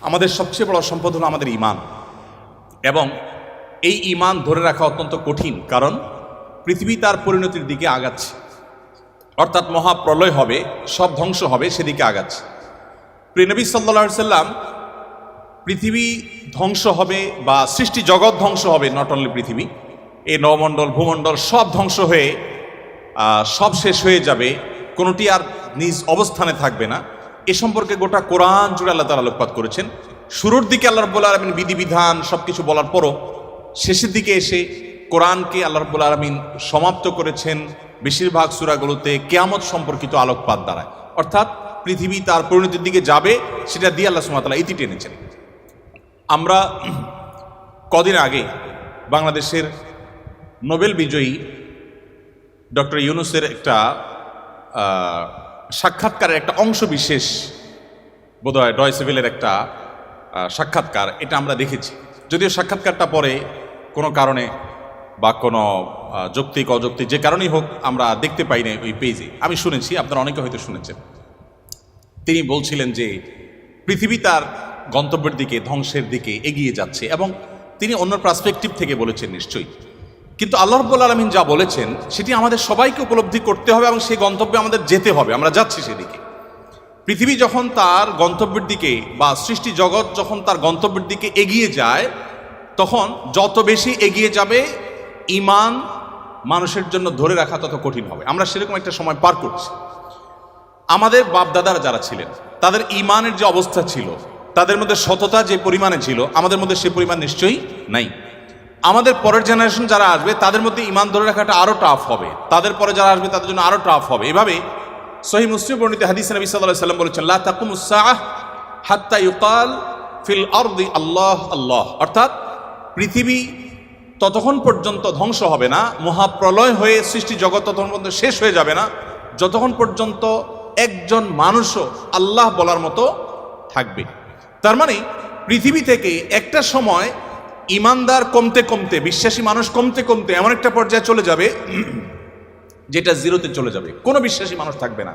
আমাদের সবচেয়ে বড় সম্পদ হলো আমাদের ঈমান, এবং এই ঈমান ধরে রাখা অত্যন্ত কঠিন, কারণ পৃথিবী তার পরিণতির দিকে আগাচ্ছে, অর্থাৎ মহাপ্রলয় হবে, সব ধ্বংস হবে, সেদিকে আগাচ্ছে। প্রিয় নবী সাল্লাল্লাহু আলাইহি সাল্লাম পৃথিবী ধ্বংস হবে বা সৃষ্টি জগৎ ধ্বংস হবে, নট অনলি পৃথিবী, এই নবমণ্ডল ভূমণ্ডল সব ধ্বংস হয়ে সব শেষ হয়ে যাবে, কোনোটি আর নিজ অবস্থানে থাকবে না, এ সম্পর্কে গোটা কোরআন জুড়ে আল্লাহ তাআলা আলোকপাত করেছেন। শুরুর দিকে আল্লাহ রাব্বুল আলামিন বিধিবিধান সবকিছু বলার পরও শেষের দিকে এসে কোরআনকে আল্লাহ রাব্বুল আলামিন সমাপ্ত করেছেন বেশিরভাগ সূরাগুলোতে কিয়ামত সম্পর্কিত আলোকপাত দ্বারায়, অর্থাৎ পৃথিবী তার পরিণতির দিকে যাবে সেটা দিয়ে আল্লাহ সুবহানাহু ওয়া তাআলা ইতি টেনেছেন। আমরা কদিন আগে বাংলাদেশের নোবেল বিজয়ী ডক্টর ইউনূসের একটা সাক্ষাৎকারের একটা অংশ বিশেষ, বোধহয় ডয়চে ভেলের একটা সাক্ষাৎকার, এটা আমরা দেখেছি। যদিও সাক্ষাৎকারটা পরে কোনো কারণে বা কোনো যৌক্তিক অযৌক্তিক যে কারণেই হোক আমরা দেখতে পাই না ওই পেজে, আমি শুনেছি, আপনারা অনেকে হয়তো শুনেছেন। তিনি বলছিলেন যে পৃথিবী তার গন্তব্যের দিকে, ধ্বংসের দিকে এগিয়ে যাচ্ছে, এবং তিনি অন্য পার্সপেক্টিভ থেকে বলেছেন নিশ্চয়ই, কিন্তু আল্লাহ রাব্বুল আলামিন যা বলেছেন সেটি আমাদের সবাইকে উপলব্ধি করতে হবে এবং সেই গন্তব্যে আমাদের যেতে হবে, আমরা যাচ্ছি সেদিকে। পৃথিবী যখন তার গন্তব্যের দিকে বা সৃষ্টি জগৎ যখন তার গন্তব্যের দিকে এগিয়ে যায়, তখন যত বেশি এগিয়ে যাবে ঈমান মানুষের জন্য ধরে রাখা তত কঠিন হবে। আমরা সেরকম একটা সময় পার করছি। আমাদের বাপদাদারা যারা ছিলেন তাদের ঈমানের যে অবস্থা ছিল, তাদের মধ্যে সততা যে পরিমাণে ছিল, আমাদের মধ্যে সে পরিমাণ নিশ্চয়ই নাই। আমাদের পরের জেনারেশন যারা আসবে তাদের মধ্যে ঈমান ধরে রাখাটা আরও টাফ হবে, তাদের পরে যারা আসবে তাদের জন্য আরও টাফ হবে। এভাবে সহিহ মুসলিম বর্ণিত হাদিসে নবী সাল্লাল্লাহু আলাইহি ওয়াসাল্লাম বলেছেন, লা তাকুমুস সাআহ হাত্তা ইউকাল ফিল আরদি আল্লাহ আল্লাহ, অর্থাৎ পৃথিবী ততক্ষণ পর্যন্ত ধ্বংস হবে না, মহাপ্রলয় হয়ে সৃষ্টি জগৎ ততক্ষণ পর্যন্ত শেষ হয়ে যাবে না, যতক্ষণ পর্যন্ত একজন মানুষও আল্লাহ বলার মতো থাকবে। তার মানে পৃথিবী থেকে একটা সময় ঈমানদার কমতে কমতে, বিশ্বাসী মানুষ কমতে কমতে এমন একটা পর্যায়ে চলে যাবে যেটা জিরোতে চলে যাবে, কোনো বিশ্বাসী মানুষ থাকবে না।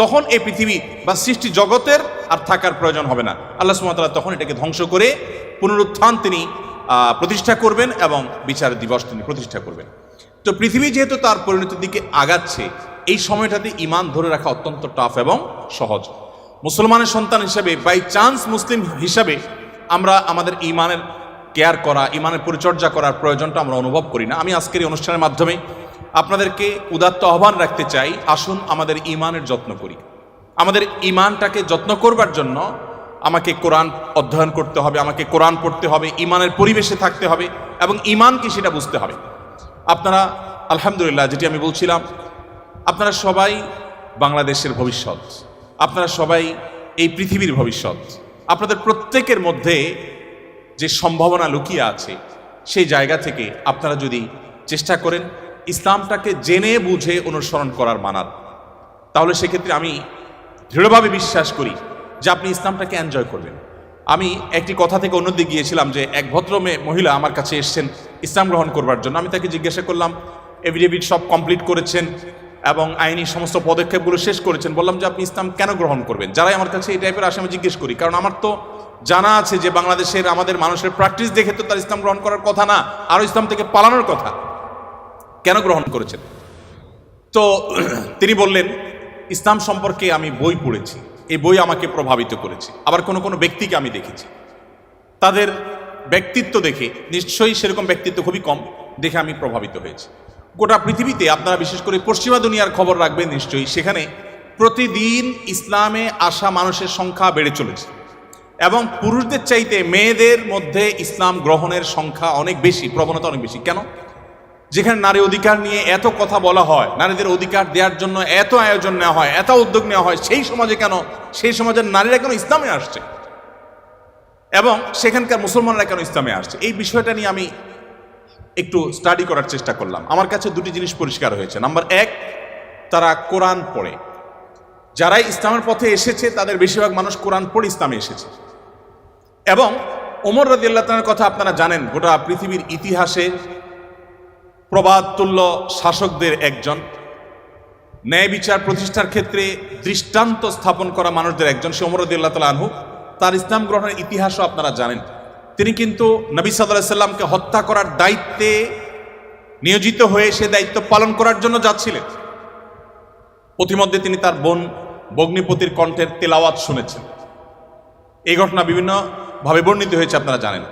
তখন এই পৃথিবী বা সৃষ্টি জগতের আর থাকার প্রয়োজন হবে না। আল্লাহ সুবহানাহু ওয়া তাআলা তখন এটাকে ধ্বংস করে পুনরুত্থান তিনি প্রতিষ্ঠা করবেন এবং বিচার দিবস তিনি প্রতিষ্ঠা করবেন। তো পৃথিবী যেহেতু তার পরিণতির দিকে আগাচ্ছে, এই সময়টাতে ঈমান ধরে রাখা অত্যন্ত টাফ এবং সহজ। মুসলমানের সন্তান হিসাবে, বাই চান্স মুসলিম হিসাবে, আমরা আমাদের ঈমানের কেয়ার করা, ঈমানের পরিচর্যা করার প্রয়োজনটা আমরা অনুভব করি না। আমি আজকের এই অনুষ্ঠানের মাধ্যমে আপনাদেরকে উদাত্ত আহ্বান রাখতে চাই, আসুন আমাদের ঈমানের যত্ন করি। আমাদের ঈমানটাকে যত্ন করবার জন্য আমাকে কোরআন অধ্যয়ন করতে হবে, আমাকে কোরআন পড়তে হবে, ঈমানের পরিবেশে থাকতে হবে এবং ঈমান কি সেটা বুঝতে হবে। আপনারা আলহামদুলিল্লাহ, যেটি আমি বলছিলাম, আপনারা সবাই বাংলাদেশের ভবিষ্যৎ, আপনারা সবাই এই পৃথিবীর ভবিষ্যৎ। আপনাদের প্রত্যেকের মধ্যে যে সম্ভাবনা লুকিয়ে আছে, সেই জায়গা থেকে আপনারা যদি চেষ্টা করেন ইসলামটাকে জেনে বুঝে অনুসরণ করার মানার, তাহলে সেক্ষেত্রে আমি দৃঢ়ভাবে বিশ্বাস করি যে আপনি ইসলামটাকে এনজয় করবেন। আমি একটি কথা থেকে অন্যদিকে গিয়েছিলাম যে এক ভদ্র মহিলা আমার কাছে এসছেন ইসলাম গ্রহণ করবার জন্য। আমি তাকে জিজ্ঞাসা করলাম, এফিডেভিট সব কমপ্লিট করেছেন এবং আইনি সমস্ত পদক্ষেপগুলো শেষ করেছেন, বললাম যে আপনি ইসলাম কেন গ্রহণ করবেন? যারাই আমার কাছে এই টাইপের আসে আমি জিজ্ঞেস করি, কারণ আমার তো জানা আছে যে বাংলাদেশের আমাদের মানুষের প্র্যাকটিস দেখে তো তার ইসলাম গ্রহণ করার কথা না, আরও ইসলাম থেকে পালানোর কথা। কেন গ্রহণ করেছেন? তো তিনি বললেন, ইসলাম সম্পর্কে আমি বই পড়েছি, এই বই আমাকে প্রভাবিত করেছে। আবার কোনো কোনো ব্যক্তিকে আমি দেখেছি, তাদের ব্যক্তিত্ব দেখে, নিশ্চয়ই সেরকম ব্যক্তিত্ব খুবই কম, দেখে আমি প্রভাবিত হয়েছি। গোটা পৃথিবীতে আপনারা বিশেষ করে পশ্চিমা দুনিয়ার খবর রাখবেন নিশ্চয়ই, সেখানে প্রতিদিন ইসলামে আসা মানুষের সংখ্যা বেড়ে চলেছে এবং পুরুষদের চাইতে মেয়েদের মধ্যে ইসলাম গ্রহণের সংখ্যা অনেক বেশি, প্রবণতা অনেক বেশি। কেন? যেখানে নারী অধিকার নিয়ে এত কথা বলা হয়, নারীদের অধিকার দেওয়ার জন্য এত আয়োজন নেওয়া হয়, এত উদ্যোগ নেওয়া হয়, সেই সমাজে কেন, সেই সমাজের নারীরা কেন ইসলামে আসছে এবং সেখানকার মুসলমানরা কেন ইসলামে আসছে, এই বিষয়টা নিয়ে আমি একটু স্টাডি করার চেষ্টা করলাম। আমার কাছে দুটি জিনিস পরিষ্কার হয়েছে। নাম্বার এক, তারা কোরআন পড়ে। যারাই ইসলামের পথে এসেছে তাদের বেশিরভাগ মানুষ কোরআন পড়ে ইসলামে এসেছে। এবং ওমর রাদিয়াল্লাহু তাআলার কথা আপনারা জানেন, গোটা পৃথিবীর ইতিহাসে প্রবাদ তুল্য শাসকদের একজন, ন্যায় বিচার প্রতিষ্ঠার ক্ষেত্রে দৃষ্টান্ত স্থাপন করা মানুষদের একজন, সে ওমর রাদিয়াল্লাহু তাআলা আনহু। তার ইসলাম গ্রহণের ইতিহাসও আপনারা জানেন। তিনি কিন্তু নবী সাল্লাল্লাহু আলাইহি সাল্লামকে হত্যা করার দায়িত্বে নিয়োজিত হয়ে সে দায়িত্ব পালন করার জন্য যাচ্ছিলেন। পথিমধ্যে তিনি তার বোন বগ্নিপতির কণ্ঠের তেলাওয়াত শুনেছেন। এই ঘটনা বিভিন্নভাবে বর্ণিত হয়েছে, আপনারা জানেন।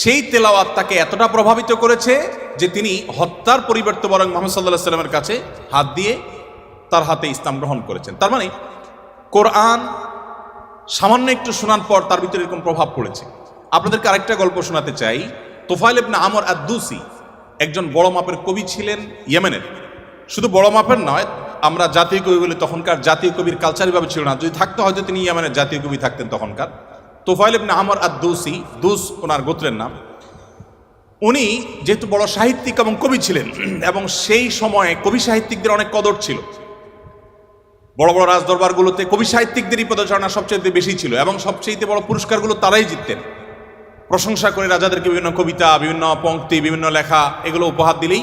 সেই তেলাওয়াত তাকে এতটা প্রভাবিত করেছে যে তিনি হত্যার পরিবর্তে বরং মুহাম্মদ সাল্লাল্লাহু আলাইহি সাল্লামের কাছে হাত দিয়ে তার হাতে ইসলাম গ্রহণ করেছেন। তার মানে কোরআন সামান্য একটু শোনার পর তার ভিতরে এরকম প্রভাব পড়েছে। আপনাদেরকে আরেকটা গল্প শোনাতে চাই। তুফাইল ইবনে আমর আদ-দুসি একজন বড় মাপের কবি ছিলেন ইয়েমেনের। শুধু বড় মাপের নয়, আমরা জাতীয় কবি বলি, তখনকার জাতীয় কবির কালচারিভাবে ছিল না। যদি থাকতো হয়তো তিনি ইয়েমেনের জাতীয় কবি থাকতেন তখনকার। তুফাইল ইবনে আমর আদ-দুসি, দুস ওনার গোত্রের নাম। উনি যেহেতু বড় সাহিত্যিক এবং কবি ছিলেন, এবং সেই সময়ে কবি সাহিত্যিকদের অনেক কদর ছিল। বড় বড় রাজদরবারগুলোতে কবি সাহিত্যিকদেরই পদচারণা সবচেয়ে বেশি ছিল, এবং সবচেয়ে বড় পুরস্কারগুলো তারাই জিততেন। প্রশংসা করে রাজাদেরকে বিভিন্ন কবিতা, বিভিন্ন পংক্তি, বিভিন্ন লেখা এগুলো উপহার দিলেই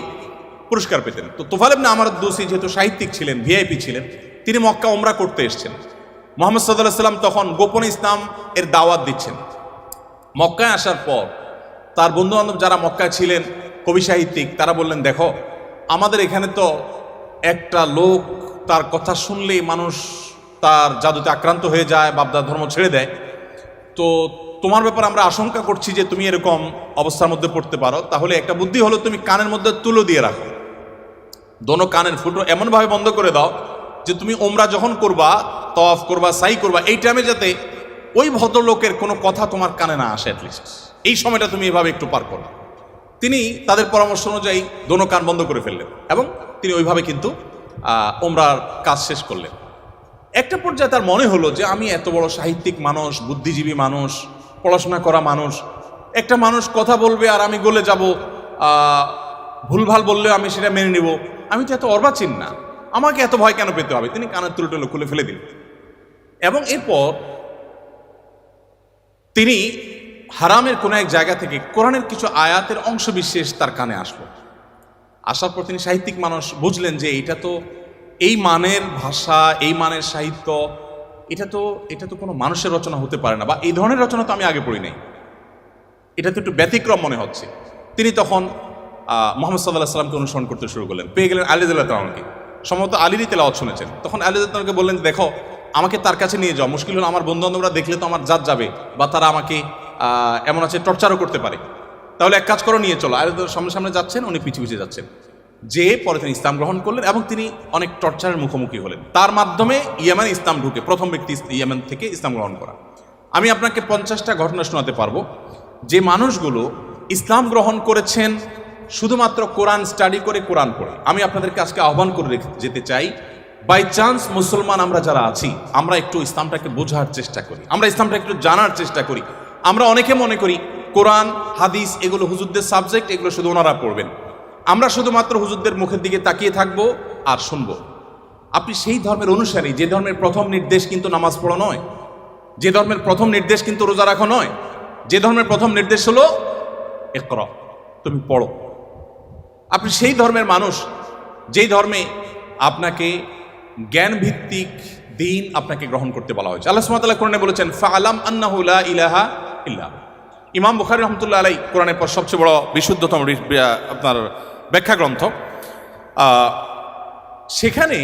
পুরস্কার পেতেন। তো তুফাইল ইবনে আমর আদ-দুসি যেহেতু সাহিত্যিক ছিলেন, ভিআইপি ছিলেন, তিনি মক্কা উমরা করতে এসেছেন। মুহাম্মদ সাল্লাল্লাহু আলাইহি সাল্লাম তখন গোপনে ইসলাম এর দাওয়াত দিচ্ছেন। মক্কায় আসার পর তার বন্ধু বান্ধব যারা মক্কায় ছিলেন কবি সাহিত্যিক, তারা বললেন, দেখো আমাদের এখানে তো একটা লোক, তার কথা শুনলেই মানুষ তার জাদুতে আক্রান্ত হয়ে যায়, বাপদার ধর্ম ছেড়ে দেয়। তো তোমার ব্যাপারে আমরা আশঙ্কা করছি যে তুমি এরকম অবস্থার মধ্যে পড়তে পারো। তাহলে একটা বুদ্ধি হলো, তুমি কানের মধ্যে তুলো দিয়ে রাখো, দোনো কানের ফুটো এমনভাবে বন্ধ করে দাও যে তুমি ওমরা যখন করবা, তওয়াফ করবা, সাই করবা, এই টাইমে যাতে ওই ভদ্রলোকের কোনো কথা তোমার কানে না আসে। অ্যাটলিস্ট এই সময়টা তুমি এভাবে একটু পার করো। তিনি তাদের পরামর্শ অনুযায়ী দোনো কান বন্ধ করে ফেললেন, এবং তিনি ওইভাবে কিন্তু ওমরার কাজ শেষ করলেন। একটা পর্যায়ে তার মনে হলো যে আমি এত বড় সাহিত্যিক মানুষ, বুদ্ধিজীবী মানুষ, পড়াশোনা করা মানুষ, একটা মানুষ কথা বলবে আর আমি গলে যাব, ভুলভাল বললেও আমি সেটা মেনে নেব, আমি তো এত অর্বাচীন না, আমাকে এত ভয় কেন পেতে হবে। তিনি কানের তুলো খুলে ফেলে দিলেন, এবং এরপর তিনি হারামের কোনো এক জায়গা থেকে কোরআনের কিছু আয়াতের অংশ বিশেষ তার কানে আসলো। আসার পর তিনি সাহিত্যিক মানুষ, বুঝলেন যে এটা তো এই মানের ভাষা, এই মানের সাহিত্য, এটা তো কোনো মানুষের রচনা হতে পারে না, বা এই ধরনের রচনা তো আমি আগে পড়ি নাই, এটা তো একটু ব্যতিক্রম মনে হচ্ছে। তিনি তখন মুহাম্মদ সাল্লাল্লাহু আলাইহি সাল্লামকে অনুসরণ করতে শুরু করলেন। পেয়ে গেলেন আলী রাদিয়াল্লাহু তাআলাকে, সম্ভবত আলীরই তেলাওয়াত শুনেছেন। তখন আলী রাদিয়াল্লাহু তাআলাকে বললেন, দেখো আমাকে তার কাছে নিয়ে যাও, মুশকিল হলো আমার বন্ধু বান্ধবরা দেখলে তো আমার জাত যাবে, বা তারা আমাকে এমন আছে টর্চারও করতে পারে, তাহলে এক কাজ করো, নিয়ে চলো। আলী রাদিয়াল্লাহু সামনে সামনে যাচ্ছেন, উনি পিছু পিছিয়ে যাচ্ছেন। যে পরে তিনি ইসলাম গ্রহণ করলেন, এবং তিনি অনেক টর্চারের মুখোমুখি হলেন। তার মাধ্যমে ইয়েমেনে ইসলাম ঢুকে প্রথম ব্যক্তি ইয়েমেন থেকে ইসলাম গ্রহণ করা। আমি আপনাকে 50টা ঘটনা শোনাতে পারবো যে মানুষগুলো ইসলাম গ্রহণ করেছেন শুধুমাত্র কোরআন স্টাডি করে, কোরআন পড়ে। আমি আপনাদেরকে আজকে আহ্বান করে যেতে চাই, বাই চান্স মুসলমান আমরা যারা আছি, আমরা একটু ইসলামটাকে বোঝার চেষ্টা করি, আমরা ইসলামটা একটু জানার চেষ্টা করি। আমরা অনেকে মনে করি কোরআন হাদিস এগুলো হুজুরদের সাবজেক্ট, এগুলো শুধু ওনারা পড়বেন, আমরা শুধুমাত্র হুজুরদের মুখের দিকে তাকিয়ে থাকবো আর শুনবো। আপনি সেই ধর্মের অনুসারী, যে ধর্মের প্রথম নির্দেশ কিন্তু নামাজ পড়া নয়, যে ধর্মের প্রথম নির্দেশ কিন্তু রোজা রাখা নয়, যে ধর্মের প্রথম নির্দেশ হলো ইকরা, তুমি পড়ো। আপনি সেই ধর্মের মানুষ, যেই ধর্মে আপনাকে জ্ঞান ভিত্তিক দিন আপনাকে গ্রহণ করতে বলা হয়েছে। আল্লাহ সুবহানাহু ওয়া তাআলা কোরআনে বলেছেন, ফাআলাম আন্নাহু লা ইলাহা ইল্লাল্লাহ। ইমাম বুখারী রাহমাতুল্লাহ আলাইহি কোরআনের পর সবচেয়ে বড় বিশুদ্ধতম আপনার ব্যাখ্যা গ্রন্থ, সেখানে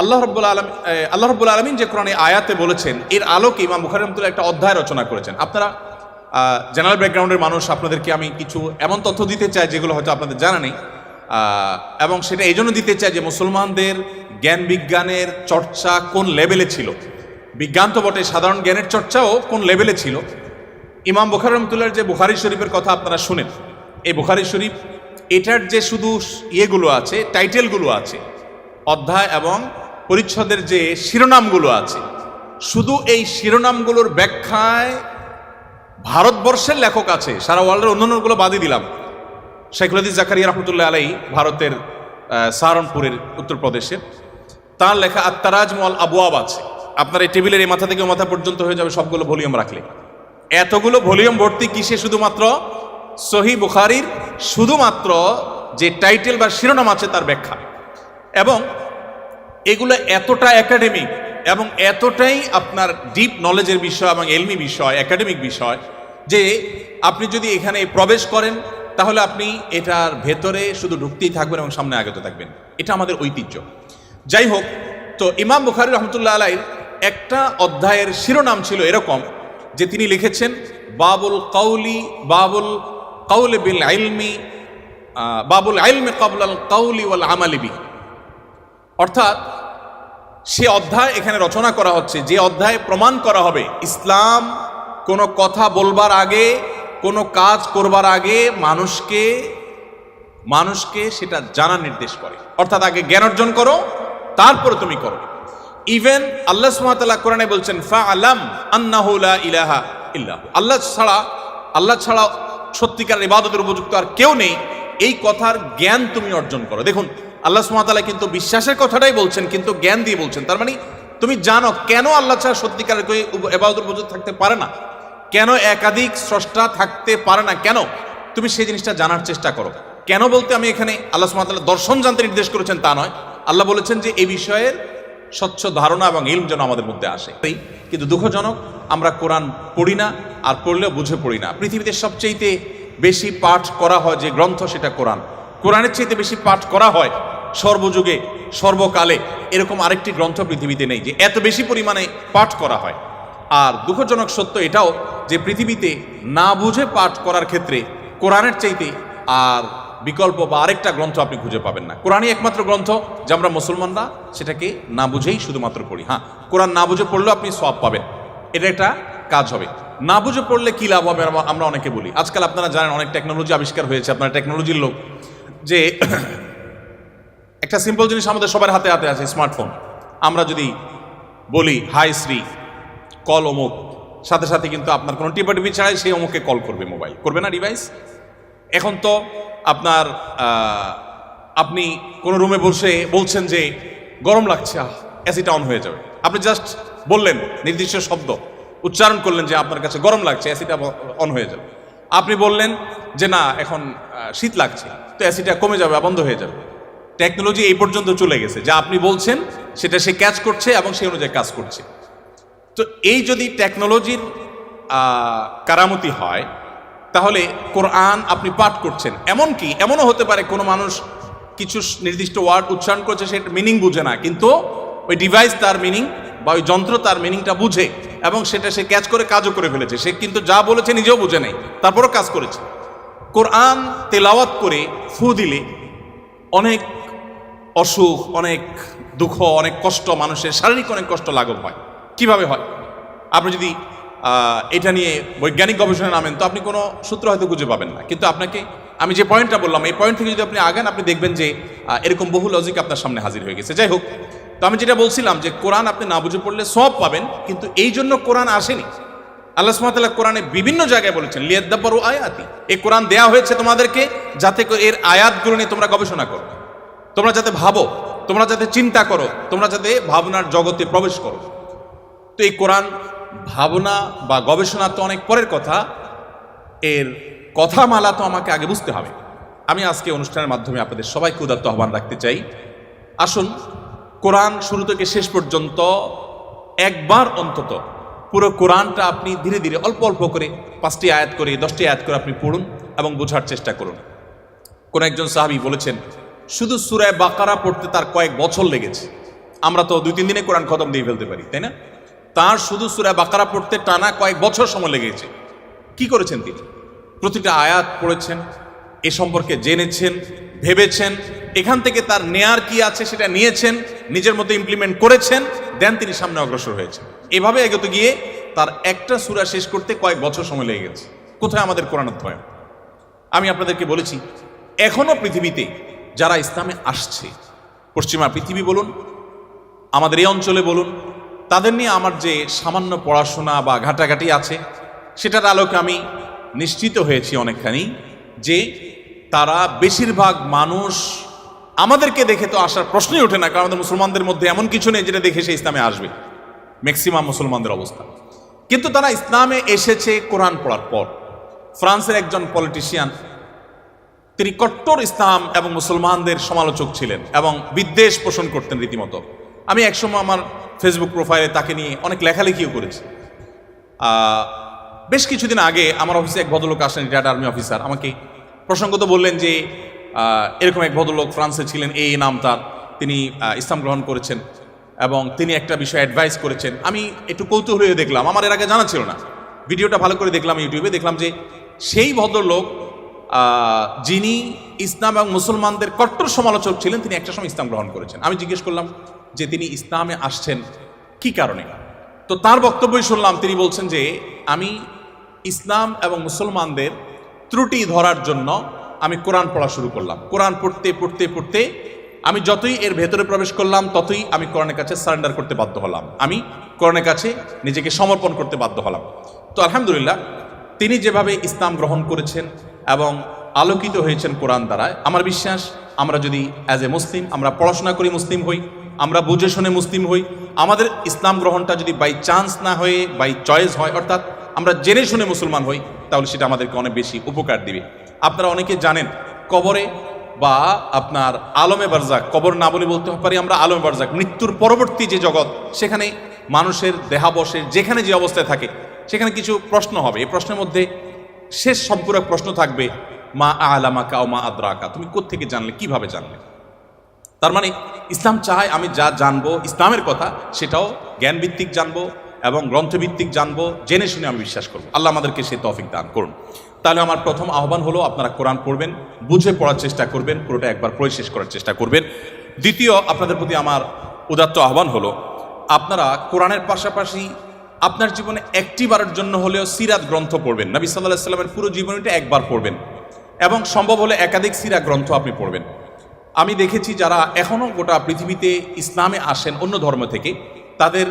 আল্লাহ রাব্বুল আলামিন যে কোরআনে আয়াতে বলেছেন, এর আলোকে ইমাম বুখারী রাহমাতুল্লাহ একটা অধ্যায় রচনা করেছেন। আপনারা জেনারেল ব্যাকগ্রাউন্ডের মানুষ, আপনাদেরকে আমি কিছু এমন তথ্য দিতে চাই যেগুলো হয়তো আপনাদের জানা নেই, এবং সেটা এই জন্য দিতে চাই যে মুসলমানদের জ্ঞান বিজ্ঞানের চর্চা কোন লেভেলে ছিল, বিজ্ঞান তো বটে, সাধারণ জ্ঞানের চর্চাও কোন লেভেলে ছিল। ইমাম বুখারী রাহমাতুল্লাহর যে বুখারী শরীফের কথা আপনারা শুনেন, এই বুখারী শরীফ এটার যে শুধু ইয়েগুলো আছে, টাইটেলগুলো আছে, অধ্যায় এবং পরিচ্ছদের যে শিরোনামগুলো আছে, শুধু এই শিরোনামগুলোর ব্যাখ্যায় ভারতবর্ষের লেখক আছে, সারা ওয়ার্ল্ডের অন্যান্যগুলো বাদই দিলাম। শাইখুল হাদিস জাকারিয়া রাহমাতুল্লাহ আলাইহি ভারতের সাহারানপুরের উত্তরপ্রদেশের, তার লেখা আত-তারাজম ওয়াল আবওয়াব আছে। আপনার এই টেবিলের এই মাথা থেকে মাথা পর্যন্ত হয়ে যাবে সবগুলো ভলিউম রাখলে। এতগুলো ভলিউম ভর্তি কিসে? শুধুমাত্র সহিহ বুখারীর শুধুমাত্র যে টাইটেল বা শিরোনাম আছে তার ব্যাখ্যা। এবং এগুলো এতটা একাডেমিক, এবং এতটাই আপনার ডিপ নলেজের বিষয় এবং এলমি বিষয়, একাডেমিক বিষয়, যে আপনি যদি এখানে প্রবেশ করেন তাহলে আপনি এটার ভেতরে শুধু ঢুকতেই থাকবেন এবং সামনে আগতে থাকবেন। এটা আমাদের ঐতিহ্য। যাই হোক, তো ইমাম বুখারী রহমতুল্লাহ আলাইহির একটা অধ্যায়ের শিরোনাম ছিল এরকম যে তিনি লিখেছেন বাবুল কাউলি বিল ইলমি, বাবুল ইলমি ক্বাবলাল কাউলি ওয়াল আমালি বিহি। অর্থাৎ সে অধ্যায় এখানে রচনা করা হচ্ছে যে অধ্যায়ে প্রমাণ করা হবে ইসলাম কোনো কথা বলবার আগে, কোনো কাজ করবার আগে মানুষকে সেটা জানার নির্দেশ করে। অর্থাৎ আগে জ্ঞান অর্জন করো, তারপরে তুমি করো। ইভেন আল্লাহ সুবহানাহু ওয়া তাআলা কোরআনে বলছেন ফাআলাম আন্নাহু লা ইলাহা ইল্লাহু, আল্লাহ ছাড়া সত্যিকার ইবাদতের উপযুক্ত আর কেউ নেই, এই কথার জ্ঞান তুমি অর্জন করো। দেখুন, আল্লাহ সুবহানাহু ওয়া তাআলা কিন্তু বিশ্বাসের কথাটাই বলছেন, কিন্তু জ্ঞান দিয়ে বলছেন। তার মানে তুমি জানো কেন আল্লাহ ছাড়া সত্যিকার ইবাদতের উপযুক্ত থাকতে পারে না, কেন একাধিক স্রষ্টা থাকতে পারে না, কেন তুমি সেই জিনিসটা জানার চেষ্টা করো। কেন বলতে আমি এখানে আল্লাহ সুবহানাহু ওয়া তাআলা দর্শন জানতে নির্দেশ করেছেন তা নয়, আল্লাহ বলেছেন যে এই বিষয়ের স্বচ্ছ ধারণা এবং ইলম যেন আমাদের মধ্যে আসে। কিন্তু দুঃখজনক, আমরা কোরআন পড়ি না, আর পড়লেও বুঝে পড়ি না। পৃথিবীতে সবচেয়ে বেশি পাঠ করা হয় যে গ্রন্থ সেটা কোরআন। কোরআনের চাইতে বেশি পাঠ করা হয় সর্বযুগে সর্বকালে এরকম আরেকটি গ্রন্থ পৃথিবীতে নেই যে এত বেশি পরিমাণে পাঠ করা হয়। আর দুঃখজনক সত্য এটাও যে পৃথিবীতে না বুঝে পাঠ করার ক্ষেত্রে কোরআনের চাইতে আর বিকল্প বা আরেকটা গ্রন্থ আপনি খুঁজে পাবেন না। কোরআনই একমাত্র গ্রন্থ যে আমরা মুসলমানরা সেটাকে না বুঝেই শুধুমাত্র পড়ি। হ্যাঁ, কোরআন না বুঝে পড়লেও আপনি সওয়াব পাবেন, এটা একটা কাজ হবে। না বুঝে পড়লে কি লাভ হবে আমরা অনেকে বলি। আজকাল আপনারা জানেন অনেক টেকনোলজি আবিষ্কার হয়েছে, আপনারা টেকনোলজির লোক, যে একটা সিম্পল জিনিস আমাদের সবার হাতে হাতে আছে, স্মার্টফোন। আমরা যদি বলি হাই শ্রী কল অমুক, সাথে সাথে কিন্তু আপনার কোনো টিপাটিপি ছাড়াই সেই অমুককে কল করবে, মোবাইল করবে না ডিভাইস। এখন তো আপনার আপনি কোনো রুমে বসে বলছেন যে গরম লাগছে, এসিটা অন হয়ে যাবে। আপনি জাস্ট বললেন, নির্দিষ্ট শব্দ উচ্চারণ করলেন যে আপনার কাছে গরম লাগছে, এসিটা অন হয়ে যাবে। আপনি বললেন যে না এখন শীত লাগছে, তো এসিটা কমে যাবে, বন্ধ হয়ে যাবে। টেকনোলজি এই পর্যন্ত চলে গেছে, যা আপনি বলছেন সেটা সে ক্যাচ করছে এবং সেই অনুযায়ী কাজ করছে। তো এই যদি টেকনোলজির কারামতি হয়, তাহলে কোরআন আপনি পাঠ করছেন, এমনকি এমনও হতে পারে কোনো মানুষ কিছু নির্দিষ্ট ওয়ার্ড উচ্চারণ করছে, সেটা মিনিং বুঝে না, কিন্তু ওই ডিভাইস তার মিনিং বা ওই যন্ত্র তার মিনিংটা বুঝে এবং সেটা সে ক্যাচ করে কাজও করে ফেলেছে। সে কিন্তু যা বলেছে নিজেও বুঝে নেই, তারপরও কাজ করেছে। কোরআন তেলাওয়াত করে ফু দিলে অনেক অসুখ, অনেক দুঃখ, অনেক কষ্ট, মানুষের শারীরিক অনেক কষ্ট লাঘব হয়। কিভাবে হয়? আপনি যদি এটা নিয়ে বৈজ্ঞানিক গবেষণা নামেন তো আপনি কোনো সূত্র হয়তো খুঁজে পাবেন না, কিন্তু আপনাকে আমি যে পয়েন্টটা বললাম এই পয়েন্ট থেকে যদি আপনি আগান, আপনি দেখবেন যে এরকম বহু লজিক আপনার সামনে হাজির হয়ে গেছে। যাই হোক, তো আমি যেটা বলছিলাম যে কোরআন আপনি না বুঝে পড়লে সওয়াব পাবেন, কিন্তু এই জন্য কোরআন আসেনি। আল্লাহ সুবহানাহু ওয়া তাআলা কোরআনে বিভিন্ন জায়গায় বলেছেন লিয়াদাব্বারু আয়াতি, এই কোরআন দেয়া হয়েছে তোমাদেরকে যাতে এর আয়াতগুলো নিয়ে তোমরা গবেষণা করো, তোমরা যাতে ভাবো, তোমরা যাতে চিন্তা করো, তোমরা যাতে ভাবনার জগতে প্রবেশ করো। তো এই কোরআন ভাবনা বা গবেষণা তো অনেক পরের কথা, এর কথামালা তো আমাকে আগে বুঝতে হবে। আমি আজকে অনুষ্ঠানের মাধ্যমে আপনাদের সবাইকে উদাত্ত আহ্বান রাখতে চাই, আসুন কোরআন শুরু থেকে শেষ পর্যন্ত একবার অন্তত পুরো কোরআনটা আপনি ধীরে ধীরে অল্প অল্প করে 5টি আয়াত করে 10টি আয়াত করে আপনি পড়ুন এবং বোঝার চেষ্টা করুন। কোন একজন সাহাবী বলেছেন শুধু সূরা বাকারা পড়তে তার কয়েক বছর লেগেছে। আমরা তো 2-3 দিনে কোরআন খতম দিয়ে ফেলতে পারি, তাই না? তার শুধু সূরা বাকারা পড়তে টানা কয়েক বছর সময় লেগেছে। কি করেছেন তিনি? প্রতিটা আয়াত পড়েছেন, এ সম্পর্কে জেনেছেন, ভেবেছেন, এখান থেকে তার নেয়ার কি আছে সেটা নিয়েছেন, নিজের মধ্যে ইমপ্লিমেন্ট করেছেন, দেন তিনি সামনে অগ্রসর হয়েছেন। এভাবে এগোতে গিয়ে তার একটা সূরা শেষ করতে কয়েক বছর সময় লেগে গেছে। কোথায় আমাদের কোরআন অধ্যয়ন? আমি আপনাদেরকে বলেছি, এখনো পৃথিবীতে যারা ইসলামে আসছে, পশ্চিমা পৃথিবী বলুন, আমাদের এই অঞ্চলে বলুন, তাদের নিয়ে আমার যে সামান্য পড়াশোনা বা ঘাটাঘাটি আছে সেটার আলোকে আমি নিশ্চিত হয়েছি অনেকখানি যে তারা বেশিরভাগ মানুষ আমাদেরকে দেখে তো আসার প্রশ্নই ওঠে না, কারণ আমাদের মুসলমানদের মধ্যে এমন কিছু নেই যেটা দেখে সে ইসলামে আসবে, ম্যাক্সিমাম মুসলমানদের অবস্থা। কিন্তু তারা ইসলামে এসেছে কোরআন পড়ার পর। ফ্রান্সের একজন পলিটিশিয়ান, তিনি কট্টর ইসলাম এবং মুসলমানদের সমালোচক ছিলেন এবং বিদ্বেষ পোষণ করতেন রীতিমতো। আমি একসময় আমার ফেসবুক প্রোফাইলে তাকে নিয়ে অনেক লেখালেখিও করেছি। বেশ কিছুদিন আগে আমার অফিসে এক ভদ্রলোক আসেন, রিটায়ার্ড আর্মি অফিসার, আমাকে প্রসঙ্গত বললেন যে এরকম এক ভদ্রলোক ফ্রান্সে ছিলেন, এই নাম তার, তিনি ইসলাম গ্রহণ করেছেন এবং তিনি একটা বিষয়ে অ্যাডভাইস করেছেন। আমি একটু কৌতূহল হয়ে দেখলাম, আমার এর আগে জানা ছিল না, ভিডিওটা ভালো করে দেখলাম ইউটিউবে, দেখলাম যে সেই ভদ্রলোক যিনি ইসলাম এবং মুসলমানদের কট্টর সমালোচক ছিলেন, তিনি একটা সময় ইসলাম গ্রহণ করেছেন। আমি জিজ্ঞেস করলাম যে তিনি ইসলামে আসছেন কি কারণে, তো তার বক্তব্যই শুনলাম, তিনি বলছেন যে আমি ইসলাম এবং মুসলমানদের ত্রুটি ধরার জন্য আমি কোরআন পড়া শুরু করলাম। কোরআন পড়তে পড়তে পড়তে আমি যতই এর ভেতরে প্রবেশ করলাম ততই আমি কোরআনের কাছে সারেন্ডার করতে বাধ্য হলাম, আমি কোরআনের কাছে নিজেকে সমর্পণ করতে বাধ্য হলাম। তো আলহামদুলিল্লাহ তিনি যেভাবে ইসলাম গ্রহণ করেছেন এবং আলোকিত হয়েছেন কোরআন দ্বারায়, আমার বিশ্বাস আমরা যদি অ্যাজ এ মুসলিম আমরা পড়াশোনা করি মুসলিম হই, আমরা বুঝে শুনে মুসলিম হই, আমাদের ইসলাম গ্রহণটা যদি বাই চান্স না হয়ে বাই চয়েস হয়, অর্থাৎ আমরা জেনে শুনে মুসলমান হই, তাহলে সেটা আমাদেরকে অনেক বেশি উপকার দিবে। আপনারা অনেকে জানেন কবরে বা আপনার আলমে বারজাক, কবর না বলে বলতে পারি আমরা আলমে বারজাক, মৃত্যুর পরবর্তী যে জগৎ, সেখানে মানুষের দেহাবশের যেখানে যে অবস্থায় থাকে সেখানে কিছু প্রশ্ন হবে। এই প্রশ্নের মধ্যে শেষ সম্পূরক প্রশ্ন থাকবে, মা আলামাকা ও মা আদরাকা, তুমি কোত্থেকে জানলে, কিভাবে জানলে। তার মানে ইসলাম চায় আমি যা জানবো ইসলামের কথা সেটাও জ্ঞানভিত্তিক জানবো এবং গ্রন্থভিত্তিক জানবো, জেনে শুনে আমি বিশ্বাস করবো। আল্লাহ আমাদেরকে সে তৌফিক দান করুন। তাহলে আমার প্রথম আহ্বান হলো আপনারা কোরআন পড়বেন, বুঝে পড়ার চেষ্টা করবেন, পুরোটা একবার পড়ে শেষ করার চেষ্টা করবেন। দ্বিতীয়, আপনাদের প্রতি আমার উদাত্ত আহ্বান হলো আপনারা কোরআনের পাশাপাশি আপনার জীবনে একটি বারের জন্য হলেও সিরাত গ্রন্থ পড়বেন। নবী সাল্লাল্লাহু আলাইহি ওয়াসাল্লামের পুরো জীবনীটা একবার পড়বেন এবং সম্ভব হলে একাধিক সিরাত গ্রন্থ আপনি পড়বেন। আমি দেখেছি যারা এখনও গোটা পৃথিবীতে ইসলামে আসেন অন্য ধর্ম থেকে, তাদের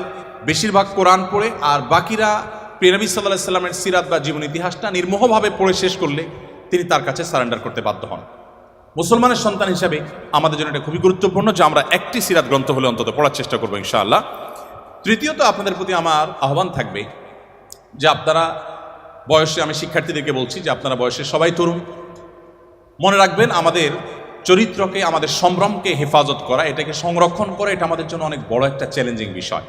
বেশিরভাগ কোরআন পড়ে, আর বাকিরা প্রিয় নবী সাল্লাল্লাহু আলাইহি ওয়াসাল্লামের সিরাত বা জীবন ইতিহাসটা নির্মোহভাবে পড়ে শেষ করলে তিনি তার কাছে সারেন্ডার করতে বাধ্য হন। মুসলমানের সন্তান হিসাবে আমাদের জন্য এটা খুবই গুরুত্বপূর্ণ যে আমরা একটি সিরাত গ্রন্থ হলে অন্তত পড়ার চেষ্টা করবো ইনশাআল্লাহ। তৃতীয়ত, আপনাদের প্রতি আমার আহ্বান থাকবে যে আপনারা বয়সে, আমি শিক্ষার্থীদেরকে বলছি যে আপনারা বয়সে সবাই তরুণ, মনে রাখবেন আমাদের চরিত্রকে, আমাদের সম্ভ্রমকে হেফাজত করা, এটাকে সংরক্ষণ করা, এটা আমাদের জন্য অনেক বড় একটা চ্যালেঞ্জিং বিষয়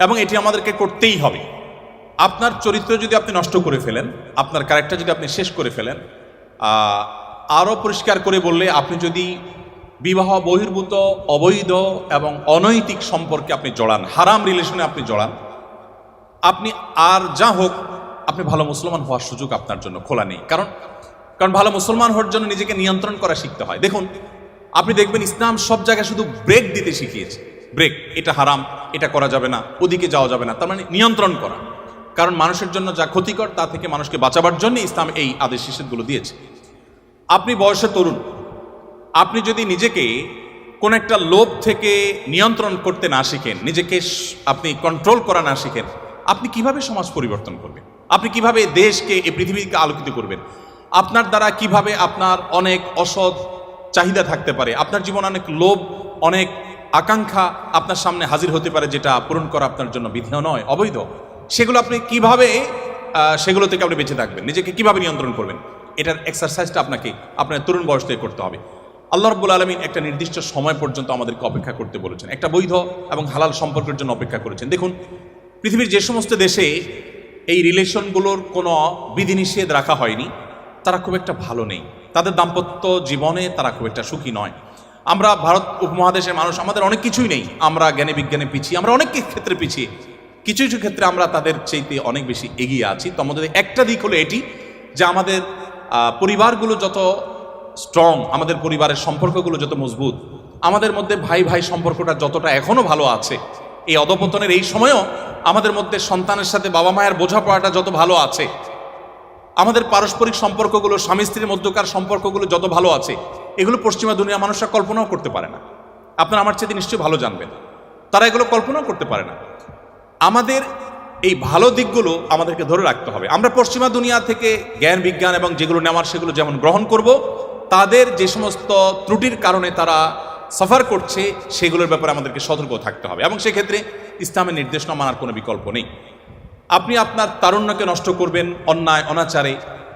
এবং এটি আমাদেরকে করতেই হবে। আপনার চরিত্র যদি আপনি নষ্ট করে ফেলেন, আপনার ক্যারেক্টার যদি আপনি শেষ করে ফেলেন, আরও পরিষ্কার করে বললে আপনি যদি বিবাহ বহির্ভূত, অবৈধ এবং অনৈতিক সম্পর্কে আপনি জড়ান, হারাম রিলেশনে আপনি জড়ান, আপনি আর যা হোক আপনি ভালো মুসলমান হওয়ার সুযোগ আপনার জন্য খোলা নেই। কারণ ভালো মুসলমান হওয়ার জন্য নিজেকে নিয়ন্ত্রণ করা শিখতে হয়। দেখুন, আপনি দেখবেন ইসলাম সব জায়গায় শুধু ব্রেক দিতে শিখিয়েছে, ব্রেক, এটা হারাম, এটা করা যাবে না, ওদিকে যাওয়া যাবে না, তার মানে নিয়ন্ত্রণ করা। কারণ মানুষের জন্য যা ক্ষতিকর তা থেকে মানুষকে বাঁচাবার জন্য ইসলাম এই আদেশ নিষেধগুলো দিয়েছে। আপনি বয়সে তরুণ, আপনি যদি নিজেকে কোন একটা লোভ থেকে নিয়ন্ত্রণ করতে না শিখেন, নিজেকে আপনি কন্ট্রোল করা না শিখেন, আপনি কিভাবে সমাজ পরিবর্তন করবেন? আপনি কিভাবে দেশকে, এই পৃথিবীকে আলোকিত করবেন? আপনার দ্বারা কিভাবে আপনার অনেক অসৎ চাহিদা থাকতে পারে, আপনার জীবনে অনেক লোভ, অনেক আকাঙ্ক্ষা আপনার সামনে হাজির হতে পারে, যেটা পূরণ করা আপনার জন্য বিধেয় নয়, অবৈধ। সেগুলো আপনি কিভাবে সেগুলো থেকে আপনি বেঁচে থাকবেন, নিজেকে কিভাবে নিয়ন্ত্রণ করবেন, এটার এক্সারসাইজটা আপনাকে আপনার তরুণ বয়স থেকে করতে হবে। আল্লাহ রাব্বুল আলামিন একটা নির্দিষ্ট সময় পর্যন্ত আমাদেরকে অপেক্ষা করতে বলেছেন, একটা বৈধ এবং হালাল সম্পর্কের জন্য অপেক্ষা করেছেন। দেখুন, পৃথিবীর যে সমস্ত দেশে এই রিলেশনগুলোর কোনো বিধিনিষেধ রাখা হয়নি, তারা খুব একটা ভালো নেই, তাদের দাম্পত্য জীবনে তারা খুব একটা সুখী নয়। আমরা ভারত উপমহাদেশের মানুষ, আমাদের অনেক কিছুই নেই, আমরা জ্ঞানে বিজ্ঞানে পিছিয়ে, আমরা অনেক ক্ষেত্রে পিছিয়ে, কিছু কিছু ক্ষেত্রে আমরা তাদের চাইতে অনেক বেশি এগিয়ে আছি। তো আমাদের একটা দিক হলো এটি যে আমাদের পরিবারগুলো যত স্ট্রং, আমাদের পরিবারের সম্পর্কগুলো যত মজবুত, আমাদের মধ্যে ভাই ভাই সম্পর্কটা যতটা এখনও ভালো আছে, এই অধপতনের এই সময়েও আমাদের মধ্যে সন্তানের সাথে বাবা মায়ের বোঝাপড়াটা যত ভালো আছে, আমাদের পারস্পরিক সম্পর্কগুলো, স্বামী স্ত্রীর মধ্যকার সম্পর্কগুলো যত ভালো আছে, এগুলো পশ্চিমা দুনিয়া মানুষরা কল্পনাও করতে পারে না। আপনারা আমার চেয়ে নিশ্চয়ই ভালো জানবেন, তারা এগুলো কল্পনাও করতে পারে না। আমাদের এই ভালো দিকগুলো আমাদেরকে ধরে রাখতে হবে। আমরা পশ্চিমা দুনিয়া থেকে জ্ঞান বিজ্ঞান এবং যেগুলো নেওয়ার সেগুলো যেমন গ্রহণ করব, তাদের যে সমস্ত ত্রুটির কারণে তারা সাফার করছে সেগুলোর ব্যাপারে আমাদেরকে সতর্ক থাকতে হবে এবং সেক্ষেত্রে ইসলামের নির্দেশনা মানার কোনো বিকল্প নেই। আপনি আপনার তারুণ্যকে নষ্ট করবেন অন্যায়, অনাচারে,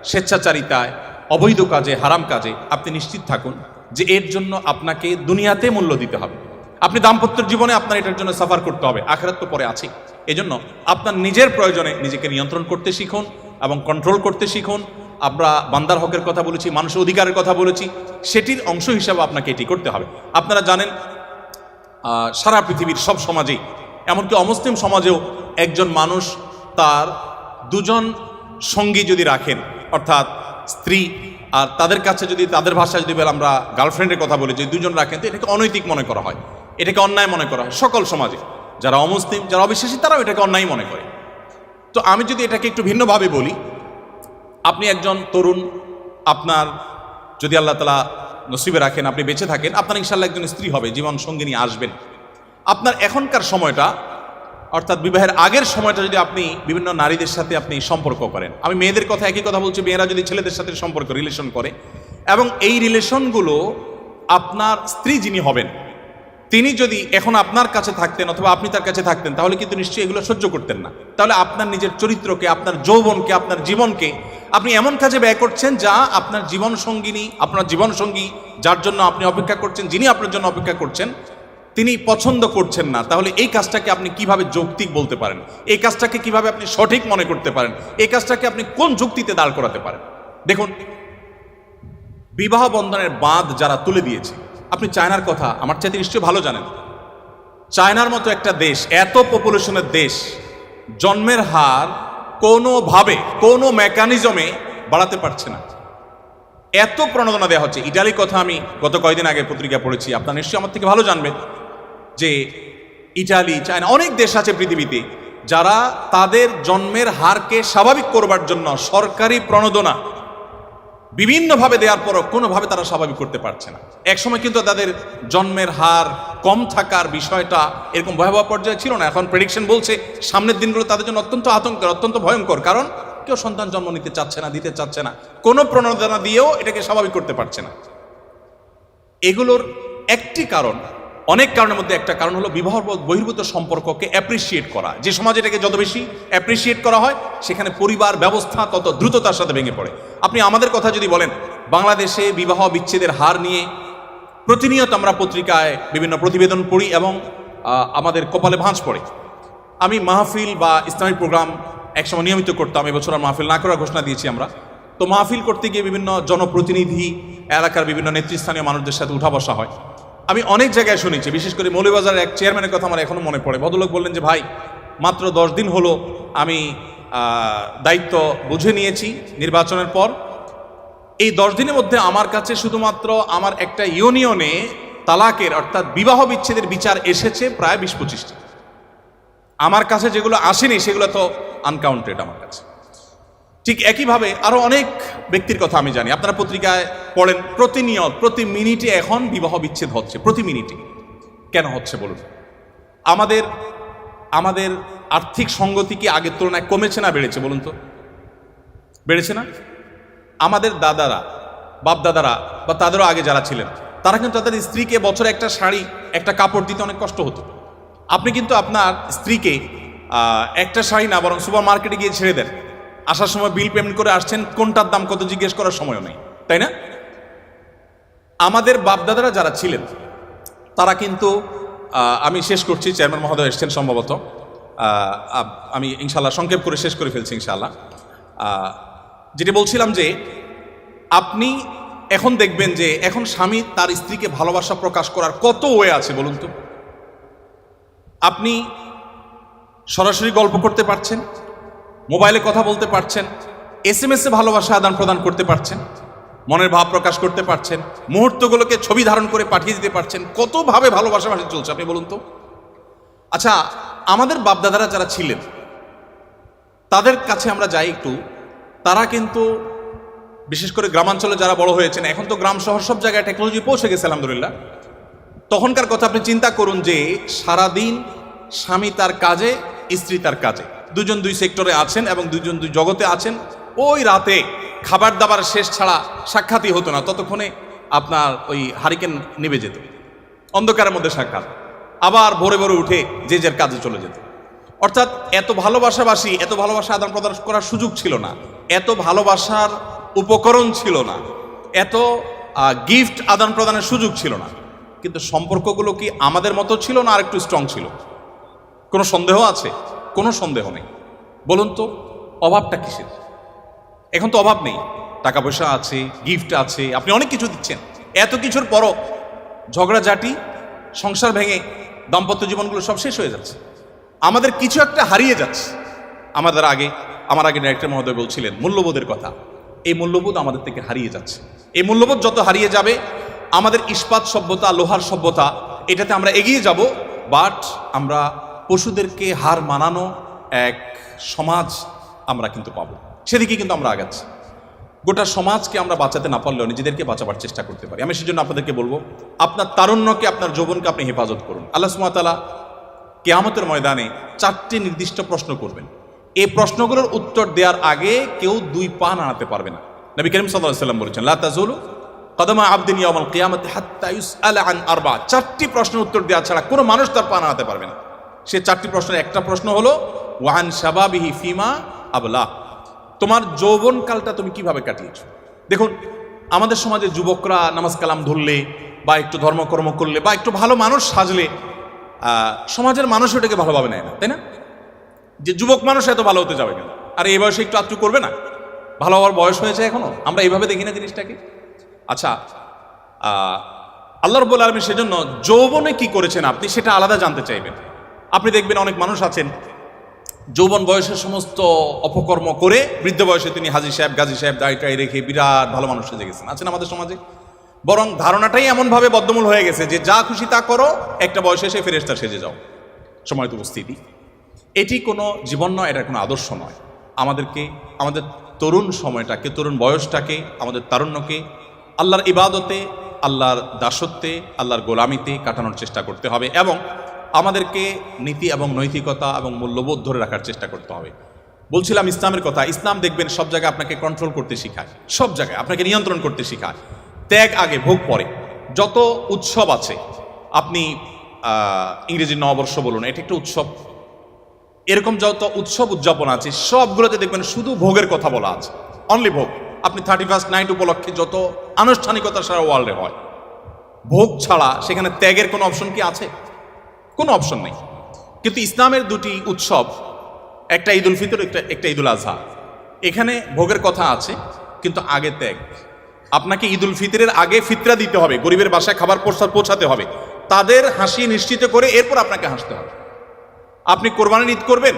স্বেচ্ছাচারিতায়, অবৈধ কাজে, হারাম কাজে, আপনি নিশ্চিত থাকুন যে এর জন্য আপনাকে দুনিয়াতে মূল্য দিতে হবে। আপনি দাম্পত্যের জীবনে আপনার এটার জন্য সাফার করতে হবে, আখিরাত তো পরে আছে। এজন্য আপনার নিজের প্রয়োজনে নিজেকে নিয়ন্ত্রণ করতে শিখুন এবং কন্ট্রোল করতে শিখুন। আমরা বান্দার হকের কথা বলেছি, মানুষের অধিকারের কথা বলেছি, সেটির অংশ হিসাবে আপনাকে এটি করতে হবে। আপনারা জানেন সারা পৃথিবীর সব সমাজেই, এমনকি অমুসলিম সমাজেও একজন মানুষ তার দুজন সঙ্গী যদি রাখেন, অর্থাৎ স্ত্রী আর তাদের কাছে যদি তাদের ভাষায় যদি আমরা গার্লফ্রেন্ডের কথা বলি, যে দুজন রাখেন, তো এটাকে অনৈতিক মনে করা হয়, এটাকে অন্যায় মনে করা হয়। সকল সমাজে যারা অমুসলিম, যারা অবিশ্বাসী, তারাও এটাকে অন্যায় মনে করে। তো আমি যদি এটাকে একটু ভিন্নভাবে বলি, আপনি একজন তরুণ, আপনার যদি আল্লাহ তাআলা নসিবে রাখেন, আপনি বেঁচে থাকেন, আপনার ইনশাআল্লাহ একজন স্ত্রী হবে, জীবন সঙ্গিনী আসবেন। আপনার এখনকার সময়টা, অর্থাৎ বিবাহের আগের সময়টা যদি আপনি বিভিন্ন নারীদের সাথে আপনি সম্পর্ক করেন, আমি মেয়েদের কথা একই কথা বলছি, মেয়েরা যদি ছেলেদের সাথে সম্পর্ক রিলেশন করে, এবং এই রিলেশনগুলো আপনার স্ত্রী যিনি হবেন তিনি যদি এখন আপনার কাছে থাকতেন অথবা আপনি তার কাছে থাকতেন, তাহলে কিন্তু নিশ্চয়ই এগুলো সহ্য করতেন না। তাহলে আপনার নিজের চরিত্রকে, আপনার যৌবনকে, আপনার জীবনকে আপনি এমন কাজে ব্যয় করছেন যা আপনার জীবন সঙ্গিনী, আপনার জীবন সঙ্গী যার জন্য আপনি অপেক্ষা করছেন, যিনি আপনার জন্য অপেক্ষা করছেন, তিনি পছন্দ করছেন না। তাহলে এই কাজটাকে আপনি কিভাবে যৌক্তিক বলতে পারেন? এই কাজটাকে কিভাবে আপনি সঠিক মনে করতে পারেন? এই কাজটাকে আপনি কোন যুক্তিতে দাঁড় করাতে পারেন? দেখুন, বিবাহ বন্ধনের বাঁধ যারা তুলে দিয়েছে, আপনি চায়নার কথা আমার চাইতে নিশ্চয়ই ভালো জানেন। চায়নার মতো একটা দেশ, এত পপুলেশনের দেশ, জন্মের হার কোনোভাবে কোনো মেকানিজমে বাড়াতে পারছে না, এত প্রণোদনা দেওয়া হচ্ছে। ইটালির কথা আমি গত কয়েকদিন আগে পত্রিকা পড়েছি, আপনারা নিশ্চয়ই আমার থেকে ভালো জানবেন যে ইটালি, চায়না, অনেক দেশ আছে পৃথিবীতে যারা তাদের জন্মের হারকে স্বাভাবিক করবার জন্য সরকারি প্রণোদনা বিভিন্নভাবে দেওয়ার পরও কোনোভাবে তারা স্বাভাবিক করতে পারছে না। একসময় কিন্তু তাদের জন্মের হার কম থাকার বিষয়টা এরকম ভয়াবহ পর্যায়ে ছিল না। এখন প্রেডিকশন বলছে সামনের দিনগুলো তাদের জন্য অত্যন্ত আতঙ্কের, অত্যন্ত ভয়ঙ্কর। কারণ কেউ সন্তান জন্ম নিতে চাচ্ছে না, দিতে চাচ্ছে না, কোনো প্রণোদনা দিয়েও এটাকে স্বাভাবিক করতে পারছে না। এগুলোর একটি কারণ, অনেক কারণের মধ্যে একটা কারণ হলো বিবাহ বহির্ভূত সম্পর্ককে অ্যাপ্রিসিয়েট করা। যে সমাজে এটাকে যত বেশি অ্যাপ্রিসিয়েট করা হয়, সেখানে পরিবার ব্যবস্থা তত দ্রুততার সাথে ভেঙে পড়ে। আপনি আমাদের কথা যদি বলেন, বাংলাদেশে বিবাহ বিচ্ছেদের হার নিয়ে প্রতিনিয়ত আমরা পত্রিকায় বিভিন্ন প্রতিবেদন পড়ি এবং আমাদের কপালে ভাঁজ পড়ে। আমি মাহফিল বা ইসলামিক প্রোগ্রাম একসময় নিয়মিত করতাম, এবছর আর মাহফিল না করার ঘোষণা দিয়েছি আমরা। তো মাহফিল করতে গিয়ে বিভিন্ন জনপ্রতিনিধি, এলাকার বিভিন্ন নেতৃস্থানীয় মানুষদের সাথে উঠা বসা হয়। আমি অনেক জায়গায় শুনেছি, বিশেষ করে মৌলভীবাজারের এক চেয়ারম্যানের কথা আমার এখনো মনে পড়ে। ভদ্রলোক বললেন যে, ভাই, মাত্র 10 দিন হলো আমি দায়িত্ব বুঝে নিয়েছি নির্বাচনের পর। এই 10 দিনের মধ্যে আমার কাছে শুধুমাত্র আমার একটা ইউনিয়নে তালাকের, অর্থাৎ বিবাহ বিচ্ছেদের বিচার এসেছে প্রায় 20-25টা। আমার কাছে যেগুলো আসেনি সেগুলো তো আনকাউন্টেড আমার কাছে। ঠিক একইভাবে আরো অনেক ব্যক্তির কথা আমি জানি, আপনারা পত্রিকায় পড়েন, প্রতিনিয়ত প্রতি মিনিটে এখন বিবাহ বিচ্ছেদ হচ্ছে, প্রতি মিনিটে। কেন হচ্ছে বলুন? আমাদের আর্থিক সঙ্গতি কি আগের তুলনায় কমেছে না বেড়েছে বলুন তো? বেড়েছে না? আমাদের দাদারা, বাপ দাদারা বা তাদেরও আগে যারা ছিলেন, তারা কিন্তু তাদের স্ত্রীকে বছরে একটা শাড়ি, একটা কাপড় দিতে অনেক কষ্ট হতো। আপনি কিন্তু আপনার স্ত্রীকে একটা শাড়ি না, বরং সুপার মার্কেটে গিয়ে ছেড়ে দেন, আসার সময় বিল পেমেন্ট করে আসছেন, কোনটার দাম কত জিজ্ঞেস করার সময়ও নেই, তাই না? আমাদের বাপদাদারা যারা ছিলেন তারা কিন্তু, আমি শেষ করছি, চেয়ারম্যান মহোদয় এসছেন সম্ভবত, আমি ইনশাল্লাহ সংক্ষেপ করে শেষ করে ফেলছি ইনশাল্লাহ। যেটা বলছিলাম যে আপনি এখন দেখবেন যে এখন স্বামী তার স্ত্রীকে ভালোবাসা প্রকাশ করার কত ওয়ে আছে বলুন তো। আপনি সরাসরি গল্প করতে পারছেন, মোবাইলে কথা বলতে পারছেন, SMS-এ ভালোবাসা আদান প্রদান করতে পারছেন, মনের ভাব প্রকাশ করতে পারছেন, মুহূর্তগুলোকে ছবি ধারণ করে পাঠিয়ে দিতে পারছেন। কতভাবে ভালোবাসা চলছে আপনি বলুন তো। আচ্ছা, আমাদের বাপদাদারা যারা ছিলেন তাদের কাছে আমরা যাই একটু, তারা কিন্তু বিশেষ করে গ্রামাঞ্চলে যারা বড় হয়েছেন, এখন তো গ্রাম শহর সব জায়গায় টেকনোলজি পৌঁছে গেছে আলহামদুলিল্লাহ। তখনকার কথা আপনি চিন্তা করুন যে সারাদিন স্বামী তার কাজে, স্ত্রী তার কাজে, দুজন দুই সেক্টরে আছেন এবং দুজন দুই জগতে আছেন। ওই রাতে খাবার দাবার শেষ ছাড়া সাক্ষাৎই হতো না, ততক্ষণে আপনার ওই হারিকেন নিভে যেত, অন্ধকারের মধ্যে সাক্ষাৎ, আবার ভোরে ভোরে উঠে যে যার কাজে চলে যেত। অর্থাৎ এত ভালোবাসাবাসী, এত ভালোবাসা আদান প্রদান করার সুযোগ ছিল না, এত ভালোবাসার উপকরণ ছিল না, এত গিফট আদান প্রদানের সুযোগ ছিল না। কিন্তু সম্পর্কগুলো কি আমাদের মতো ছিল না আর একটু স্ট্রং ছিল? কোনো সন্দেহ আছে? কোনো সন্দেহ নেই। বলুন তো অভাবটা কিসের? এখন তো অভাব নেই, টাকা পয়সা আছে, গিফট আছে, আপনি অনেক কিছু দিচ্ছেন। এত কিছুর পরও ঝগড়াঝাটি, সংসার ভেঙে দাম্পত্য জীবনগুলো সব শেষ হয়ে যাচ্ছে। আমাদের কিছু একটা হারিয়ে যাচ্ছে। আমার আগে ডাইরেক্টর মহোদয় বলছিলেন মূল্যবোধের কথা। এই মূল্যবোধ আমাদের থেকে হারিয়ে যাচ্ছে। এই মূল্যবোধ যত হারিয়ে যাবে, আমাদের ইস্পাত সভ্যতা, লোহার সভ্যতা, এটাতে আমরা এগিয়ে যাব, বাট আমরা পশুদেরকে হার মানানো এক সমাজ আমরা কিন্তু পাবো। সেদিকে কিন্তু আমরা আগাচ্ছি। গোটা সমাজকে আমরা বাঁচাতে না পারলেও নিজেদেরকে বাঁচাবার চেষ্টা করতে পারি। আমি সেজন্য আপনাদেরকে বলবো, আপনার তারুণ্যকে, আপনার যৌবনকে আপনি হেফাজত করুন। আল্লাহ সুবহানাহু ওয়া তাআলা কিয়ামতের ময়দানে 4টি নির্দিষ্ট প্রশ্ন করবেন। এই প্রশ্নগুলোর উত্তর দেওয়ার আগে কেউ 2 পা নাড়াতে পারবে না। নবী করিম সাল্লাল্লাহু আলাইহি ওয়াসাল্লাম বলেছেন, লা তাযুলু কদমা আবদিন ইয়াউমাল কিয়ামাতি হাত্তা ইউসআলা আন আরবা। 4টি প্রশ্নের উত্তর দেওয়া ছাড়া কোনো মানুষ তার পা নাড়াতে পারবে না। সে 4টি প্রশ্নের একটা প্রশ্ন হলো ওয়ান শাবাবিহি ফিমা আবলা, তোমার যৌবনকালটা তুমি কিভাবে কাটিয়েছো। দেখুন, আমাদের সমাজে যুবকরা নামাজ কালাম ধরলে বা একটু ধর্মকর্ম করলে বা একটু ভালো মানুষ সাজলে সমাজের মানুষ ওটাকে ভালোভাবে নেয় না, তাই না? যে যুবক মানুষ এত ভালো হতে যাবে কেন, আর এই বয়সে একটু আত্মু করবে না, ভালো হওয়ার বয়স হয়েছে এখনো। আমরা এইভাবে দেখি না জিনিসটাকে। আচ্ছা, আল্লাহ রাব্বুল আলামিন সেজন্য যৌবনে কি করেছেন আপনি সেটা আলাদা জানতে চাইবেন। আপনি দেখবেন অনেক মানুষ আছেন যৌবন বয়সের সমস্ত অপকর্ম করে বৃদ্ধ বয়সে তিনি হাজী সাহেব, গাজী সাহেব, দায়টাই রেখে বিরাট ভালো মানুষ সেজে গেছেন। আছেন আমাদের সমাজে। বরং ধারণাটাই এমনভাবে বদ্ধমূল হয়ে গেছে যে যা খুশি তা করো, একটা বয়সে এসে ফেরেশতা সেজে যাও। সময়ত উপস্থিতি, এটি কোনো জীবন নয়, এটা কোনো আদর্শ নয়। আমাদেরকে আমাদের তরুণ সময়টাকে, তরুণ বয়সটাকে, আমাদের তারুণ্যকে আল্লাহর ইবাদতে, আল্লাহর দাসত্বে, আল্লাহর গোলামিতে কাটানোর চেষ্টা করতে হবে এবং আমাদেরকে নীতি এবং নৈতিকতা এবং মূল্যবোধ ধরে রাখার চেষ্টা করতে হবে। বলছিলাম ইসলামের কথা। ইসলাম দেখবেন সব জায়গায় আপনাকে কন্ট্রোল করতে শেখায়, সব জায়গায় আপনাকে নিয়ন্ত্রণ করতে শেখায়। ত্যাগ আগে, ভোগ পরে। যত উৎসব আছে, আপনি ইংরেজি নববর্ষ বলুন, এটা একটা উৎসব। এরকম যত উৎসব উদযাপন আছে সবগুলোতে দেখবেন শুধু ভোগের কথা বলা আছে, অনলি ভোগ। আপনি 31st নাইট উপলক্ষে যত আনুষ্ঠানিকতা সারা ওয়ার্ল্ডে হয়, ভোগ ছাড়া সেখানে ত্যাগের কোনো অপশন কি আছে? কোনো অপশন নেই। কিন্তু ইসলামের 2টি উৎসব, একটা ঈদ উল ফিতর, একটা ঈদ উল আজহা, এখানে ভোগের কথা আছে কিন্তু আগে ত্যাগ। আপনাকে ঈদ উল ফিতরের আগে ফিতরা দিতে হবে, গরিবের বাসায় খাবার পৌঁছাতে হবে, তাদের হাসি নিশ্চিত করে এরপর আপনাকে হাসতে হবে। আপনি কোরবানির ঈদ করবেন,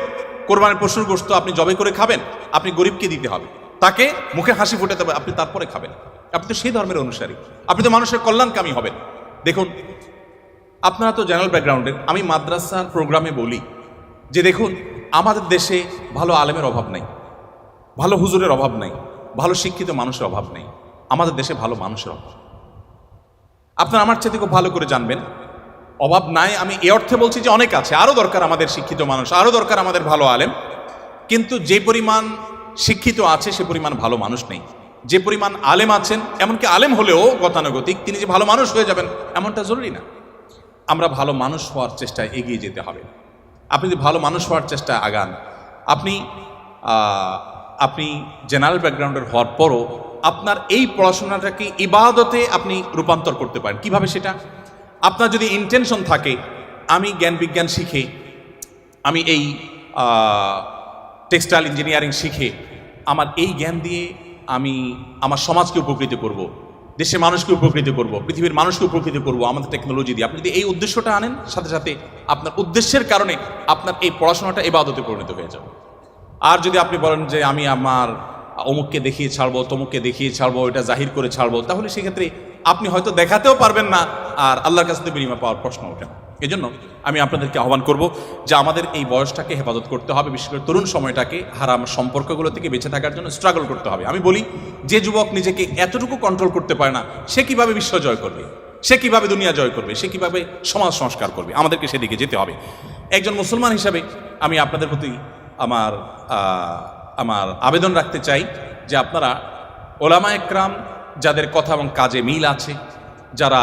কোরবানির পশুর গোশত আপনি জবাই করে খাবেন, আপনি গরিবকে দিতে হবে, তাকে মুখে হাসি ফোটাতে হবে, আপনি তারপরে খাবেন। আপনি তো সেই ধর্মের অনুসারী, আপনি তো মানুষের কল্যাণকামী হবেন। দেখুন, আপনারা তো জেনারেল ব্যাকগ্রাউন্ডের। আমি মাদ্রাসার প্রোগ্রামে বলি যে দেখুন, আমাদের দেশে ভালো আলেমের অভাব নেই, ভালো হুজুরের অভাব নেই, ভালো শিক্ষিত মানুষের অভাব নেই। আমাদের দেশে ভালো মানুষের অভাব। আপনারা আমার চাইতে খুব ভালো করে জানবেন, অভাব নাই আমি এ অর্থে বলছি যে অনেক আছে, আরও দরকার আমাদের শিক্ষিত মানুষ, আরও দরকার আমাদের ভালো আলেম। কিন্তু যে পরিমাণ শিক্ষিত আছে সে পরিমাণ ভালো মানুষ নেই। যে পরিমাণ আলেম আছেন, এমনকি আলেম হলেও গতানুগতিক তিনি যে ভালো মানুষ হয়ে যাবেন এমনটা জরুরি না। আমরা ভালো মানুষ হওয়ার চেষ্টায় এগিয়ে যেতে হবে। আপনি যদি ভালো মানুষ হওয়ার চেষ্টায় আগান, আপনি জেনারেল ব্যাকগ্রাউন্ডের হওয়ার পরও আপনার এই পড়াশোনাটাকে ইবাদতে আপনি রূপান্তর করতে পারেন। কিভাবে সেটা? আপনার যদি ইন্টেনশন থাকে আমি জ্ঞান বিজ্ঞান শিখে, আমি এই টেক্সটাইল ইঞ্জিনিয়ারিং শিখে আমার এই জ্ঞান দিয়ে আমি আমার সমাজকে উপকৃত করব, দেশের মানুষকে উপকৃত করব, পৃথিবীর মানুষকে উপকৃত করব আমাদের টেকনোলজি দিয়ে, আপনি যদি এই উদ্দেশ্যটা আনেন, সাথে সাথে আপনার উদ্দেশ্যের কারণে আপনার এই পড়াশোনাটা ইবাদতে পরিণত হয়ে যাবে। আর যদি আপনি বলেন যে আমি আমার অমুককে দেখিয়ে ছাড়বো, তমুককে দেখিয়ে ছাড়বো, এটা জাহির করে ছাড়বো, তাহলে সেক্ষেত্রে আপনি হয়তো দেখাতেও পারবেন না, আর আল্লাহর কাছে বিনিময় পাওয়ার প্রশ্ন ওঠে না। এই জন্য আমি আপনাদেরকে আহ্বান করব যে আমাদের এই বয়সটাকে হেফাজত করতে হবে, বিশেষ করে তরুণ সময়টাকে হারাম সম্পর্কগুলো থেকে বেঁচে থাকার জন্য স্ট্রাগল করতে হবে। আমি বলি, যে যুবক নিজেকে এতটুকু কন্ট্রোল করতে পারে না, সে কিভাবে বিশ্ব জয় করবে, সে কিভাবে দুনিয়া জয় করবে, সে কিভাবে সমাজ সংস্কার করবে? আমাদেরকে সেদিকে যেতে হবে। একজন মুসলমান হিসাবে আমি আপনাদের প্রতি আমার আবেদন রাখতে চাই যে আপনারা ওলামা একরাম যাদের কথা এবং কাজে মিল আছে, যারা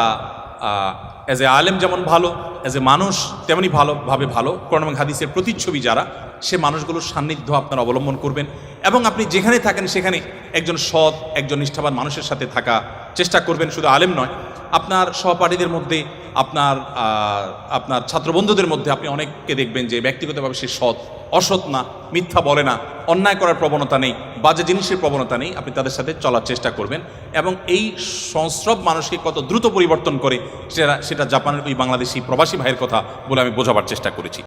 অ্যাজ এ আলেম যেমন ভালো, অ্যাজ এ মানুষ তেমনই ভালোভাবে ভালো, কোরআন এবং হাদিসের প্রতিচ্ছবি যারা, সে মানুষগুলোর সান্নিধ্য আপনারা অবলম্বন করবেন এবং আপনি যেখানে থাকেন সেখানে একজন সৎ, একজন নিষ্ঠাবান মানুষের সাথে থাকা চেষ্টা করবেন। শুধু আলেম নয়, আপনার সহপাঠীদের মধ্যে আপনার ছাত্রবন্ধুদের মধ্যে আপনি অনেককে দেখবেন যে ব্যক্তিগতভাবে সে সৎ, অসৎ না, মিথ্যা বলে না, অন্যায় করার প্রবণতা নেই, বাজে জিনিসের প্রবণতা নেই, আপনি তাদের সাথে চলার চেষ্টা করবেন। এবং এই সংস্রব মানুষকে কত দ্রুত পরিবর্তন করে সেটা জাপানের ওই বাংলাদেশি প্রবাসী ভাইয়ের কথা বলে আমি বোঝাবার চেষ্টা করেছি।